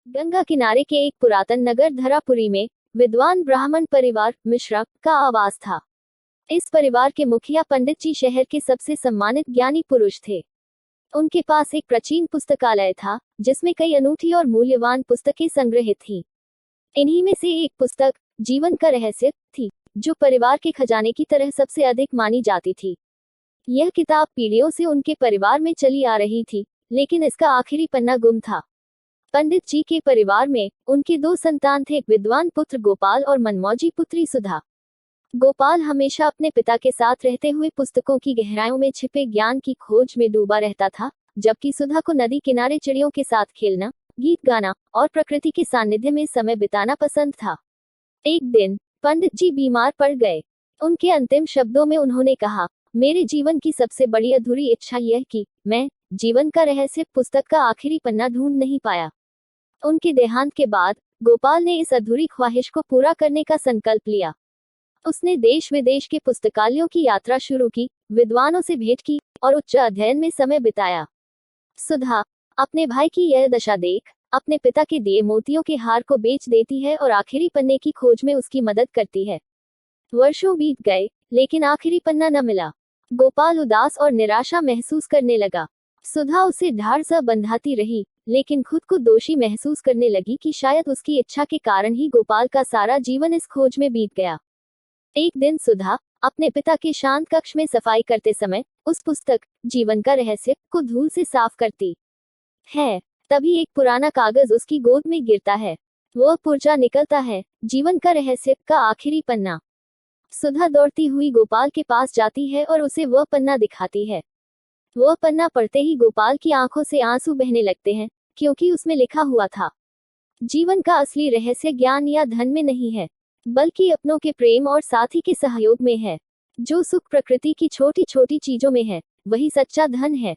गंगा किनारे के एक पुरातन नगर धरापुरी में विद्वान ब्राह्मण परिवार मिश्रा का आवास था। इस परिवार के मुखिया पंडित जी शहर के सबसे सम्मानित ज्ञानी पुरुष थे। उनके पास एक प्राचीन पुस्तकालय था जिसमें कई अनूठी और मूल्यवान पुस्तकें संग्रहित थीं। इन्हीं में से एक पुस्तक जीवन का रहस्य थी, जो परिवार के खजाने की तरह सबसे अधिक मानी जाती थी। यह किताब पीढ़ियों से उनके परिवार में चली आ रही थी, लेकिन इसका आखिरी पन्ना गुम था। पंडित जी के परिवार में उनके दो संतान थे, विद्वान पुत्र गोपाल और मनमौजी पुत्री सुधा। गोपाल हमेशा अपने पिता के साथ रहते हुए पुस्तकों की गहराइयों में छिपे ज्ञान की खोज में डूबा रहता था, जबकि सुधा को नदी किनारे चिड़ियों के साथ खेलना, गीत गाना और प्रकृति के सानिध्य में समय बिताना पसंद था। एक दिन पंडित जी बीमार पड़ गए। उनके अंतिम शब्दों में उन्होंने कहा, मेरे जीवन की सबसे बड़ी अधूरी इच्छा यह कि मैं जीवन का रहस्य पुस्तक का आखिरी पन्ना ढूंढ नहीं पाया। उनके देहांत के बाद गोपाल ने इस अधूरी ख्वाहिश को पूरा करने का संकल्प लिया। उसने देश विदेश के पुस्तकालयों की यात्रा शुरू की, विद्वानों से भेंट की और उच्च अध्ययन में समय बिताया। सुधा अपने भाई की यह दशा देख अपने पिता के दिए मोतियों के हार को बेच देती है और आखिरी पन्ने की खोज में उसकी मदद करती है। वर्षों बीत गए, लेकिन आखिरी पन्ना न मिला। गोपाल उदास और निराशा महसूस करने लगा। सुधा उसे ढाढ़ से बंधाती रही, लेकिन खुद को दोषी महसूस करने लगी कि शायद उसकी इच्छा के कारण ही गोपाल का सारा जीवन इस खोज में बीत गया। एक दिन सुधा अपने पिता के शांत कक्ष में सफाई करते समय उस पुस्तक जीवन का रहस्य को धूल से साफ करती है। तभी एक पुराना कागज उसकी गोद में गिरता है। वह पुर्जा निकलता है, जीवन का रहस्य का आखिरी पन्ना। सुधा दौड़ती हुई गोपाल के पास जाती है और उसे वह पन्ना दिखाती है। वह पन्ना पढ़ते ही गोपाल की आंखों से आंसू बहने लगते हैं, क्योंकि उसमें लिखा हुआ था, जीवन का असली रहस्य ज्ञान या धन में नहीं है, बल्कि अपनों के प्रेम और साथी के सहयोग में है। जो सुख प्रकृति की छोटी छोटी चीजों में है, वही सच्चा धन है।